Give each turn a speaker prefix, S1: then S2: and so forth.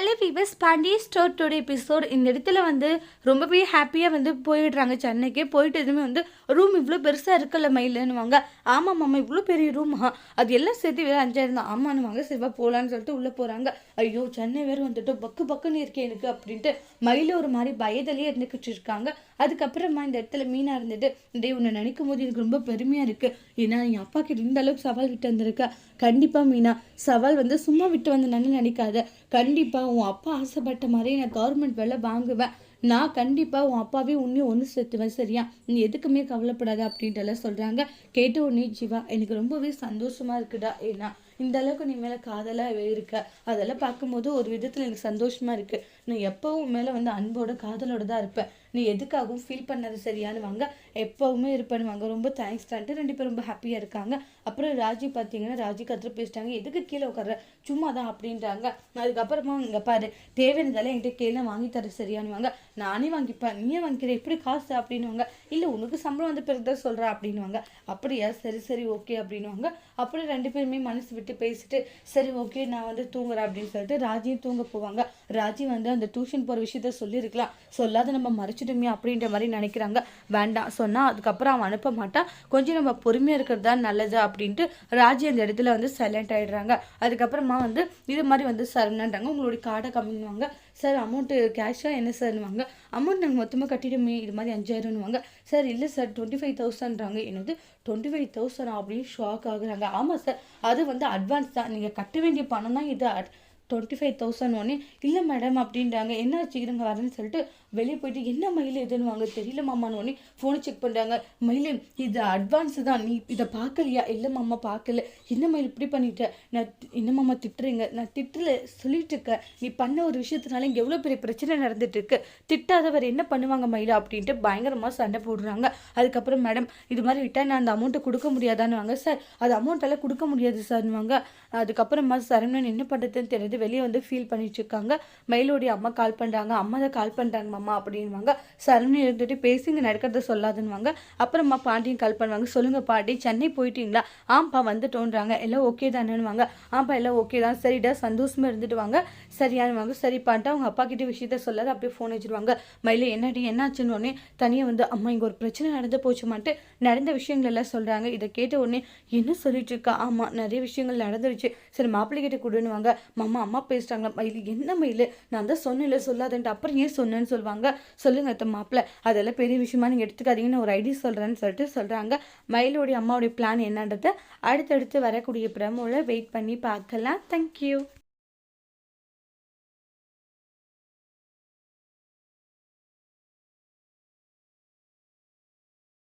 S1: Hello viewers, Pandiya store today episode. இந்த இடத்துல வந்து ரொம்பவே ஹாப்பியாக வந்து போயிடுறாங்க சென்னைக்கே. போயிட்டு எதுவுமே வந்து ரூம் இவ்வளோ பெருசாக இருக்குல்ல மயிலுன்னுவாங்க. ஆமாம் மாமா, இவ்வளோ பெரிய ரூமா, அது எல்லாம் சேர்த்து வேறு 5000 தான் ஆமான்னுவாங்க. சரிவா போகலான்னு சொல்லிட்டு உள்ளே போகிறாங்க. ஐயோ சென்னை வேறு வந்துட்டு பக்கு பக்குன்னு இருக்கே எனக்கு அப்படின்ட்டு மயில ஒரு மாதிரி பயத்திலேயே இருந்துக்கிட்டு இருக்காங்க. அதுக்கப்புறமா இந்த இடத்துல மீனா இருந்துட்டு, டே உன்னை நினைக்கும் போது எனக்கு ரொம்ப பெருமையாக இருக்குது. ஏன்னா என் அப்பா கிட்ட இந்த அளவுக்கு சவால் விட்டு வந்திருக்கா. கண்டிப்பாக மீனா, சவால் வந்து சும்மா விட்டு வந்து நினைக்காத. கண்டிப்பாக உன் அப்பா ஆசைப்பட்ட மாதிரி நான் கவர்மெண்ட் வேலை வாங்குவேன். நான் கண்டிப்பாக உன் அப்பாவே உன்னையும் ஒன்று சேர்த்துவேன், சரியா? நீ எதுக்குமே கவலைப்படாத அப்படின்ட்டுலாம் சொல்கிறாங்க. கேட்ட உடனே ஜீவா, எனக்கு ரொம்பவே சந்தோஷமாக இருக்குடா. ஏன்னா இந்த அளவுக்கு நீ மேலே காதலாக இருக்க, அதெல்லாம் பார்க்கும்போது ஒரு விதத்தில் எனக்கு சந்தோஷமாக இருக்குது. நான் எப்போவும் மேலே வந்து அன்போட காதலோட தான் இருப்பேன். நீ எதுக்காகவும் ஃபீல் பண்ணது சரியானு வாங்க, எப்போவுமே இருப்பேன்னு ரொம்ப தேங்க்ஸ் தான்ட்டு 2 பேரும் ரொம்ப ஹாப்பியாக இருக்காங்க. அப்புறம் ராஜி பார்த்தீங்கன்னா, ராஜி கற்று பேசிட்டாங்க. எதுக்கு கீழே உட்கார, சும்மா தான் அப்படின்றாங்க. அதுக்கப்புறமா இங்கே பாரு, தேவையானதால என்கிட்ட கீழே வாங்கி தர சரியானு வாங்க. நானே வாங்கிப்பேன், நீயே வாங்கிக்கிறேன், எப்படி காசு அப்படின்னுவாங்க. இல்லை உனக்கு சம்பளம் வந்து பிறகு தான் சொல்கிறா அப்படின்வாங்க. அப்படியா, சரி சரி ஓகே அப்படின்வாங்க. அப்புறம் 2 பேருமே மனசு விட்டு பேசிட்டு, சரி ஓகே நான் வந்து தூங்குறேன் அப்படின்னு சொல்லிட்டு ராஜியும் தூங்க போவாங்க. ராஜி வந்து அந்த டியூஷன் போகிற விஷயத்த சொல்லியிருக்கலாம், சொல்லாத நம்ம மறைச்சிடுமே அப்படின்ற மாதிரி நினைக்கிறாங்க. வேண்டாம் சொன்னால் அதுக்கப்புறம் அவன் அனுப்ப மாட்டான், கொஞ்சம் நம்ம பொறுமையாக இருக்கிறது தான் நல்லது அப்படின்ட்டு ராஜி அந்த இடத்துல வந்து சைலண்ட் ஆகிடுறாங்க. அதுக்கப்புறமா வந்து இது மாதிரி வந்து சரணுன்றாங்க, உங்களுடைய கார்டை கம்மிங்குவாங்க. சார் அமௌண்ட்டு கேஷாக என்ன சார்னுவாங்க. அமௌண்ட் நாங்கள் மொத்தமாக கட்டிடுமே, இது மாதிரி 5000ன்னுவாங்க. சார் இல்லை சார் 25,000ன்றாங்க. என்னது 25,000 அப்படின்னு ஷாக் ஆகுறாங்க. ஆமாம் சார், அது வந்து அட்வான்ஸ் தான், நீங்கள் கட்ட வேண்டிய பணம் தான் இது. 25,000 ஒன்று இல்லை மேடம் அப்படின்றாங்க. என்ன வச்சுக்கிறவங்க வரேன்னு சொல்லிட்டு வெளியே போயிட்டு, என்ன மயில் எதுன்னு தெரியல மாமான்னு ஒன்று ஃபோனை செக் பண்ணுறாங்க. மயில் இது அட்வான்ஸு தான், நீ இதை பார்க்கலையா? இல்லை மாமா பார்க்கல. என்ன மயில் இப்படி பண்ணிட்ட, நான் என்ன மாமா திட்டுறீங்க? நான் திட்டல, சொல்லிட்டு இருக்கேன். நீ பண்ண ஒரு விஷயத்தினால இங்கே எவ்வளோ பெரிய பிரச்சனை நடந்துட்டு இருக்கு, திட்டாதவர் என்ன பண்ணுவாங்க மயிலா அப்படின்ட்டு பயங்கரமாக சண்டை போடுறாங்க. அதுக்கப்புறம் மேடம் இது மாதிரி விட்டால் நான் அந்த அமௌண்ட்டை கொடுக்க முடியாதான்னு வாங்க. சார் அது அமௌண்ட்டெல்லாம் கொடுக்க முடியாது சார்னுவாங்க. அதுக்கப்புறமா சரவணன் என்ன பண்ணுறதுன்னு தெரியுது, வெளியே வந்து ஃபீல் பண்ணிட்டு இருக்காங்க. மயிலோடைய அம்மா கால் பண்ணுறாங்க. அம்மா தான் கால் பண்ணுறாங்க மாமா அப்படின்வாங்க. சரவணன் இருந்துட்டு பேசிங்க நடக்கிறத சொல்லாதுன்னுவாங்க. அப்புறமா பாண்டியன் கால் பண்ணுவாங்க. சொல்லுங்கள் பாட்டி, சென்னை போயிட்டீங்களா? ஆம்பா வந்துட்டோன்றாங்க. எல்லாம் ஓகே தானேன்னுவாங்க. ஆம்பா எல்லாம் ஓகே தான், சரிடா சந்தோஷமாக இருந்துட்டு வாங்க சரியானுவாங்க. சரி பாட்டா அவங்க அப்பா கிட்ட விஷயத்த சொல்லாது, அப்படியே ஃபோன் வச்சுருவாங்க. மயில என்னடி என்னாச்சுன்னு உடனே தனியாக வந்து, அம்மா இங்கே ஒரு பிரச்சனை நடந்து போச்சுமான்ட்டு நடந்த விஷயங்கள் எல்லாம் சொல்கிறாங்க. இதை கேட்ட உடனே என்ன சொல்லிட்டு இருக்கா? ஆமாம் நிறைய விஷயங்கள் நடந்துருச்சு, சரி மாப்பிள்ளை கிட்ட கொடுன்னுவாங்க. மாமா அம்மா பேசுகிறாங்க. மயில் என்ன மயில், நான் தான் சொன்னேன்ல சொல்லாதன்ட்டு, அப்புறம் ஏன் சொன்னேன்னு சொல்லுவாங்க. சொல்லுங்க அத்த மாப்பிள்ளை, அதெல்லாம் பெரிய விஷயமா நீங்கள் எடுத்துக்காதீங்கன்னு நான் ஒரு ஐடியா சொல்கிறேன்னு சொல்லிட்டு சொல்கிறாங்க. மயிலோடைய அம்மாவுடைய பிளான் என்னன்றதை அடுத்தடுத்து வரக்கூடிய பிரமோல வெயிட் பண்ணி பார்க்கலாம். தேங்க்யூ.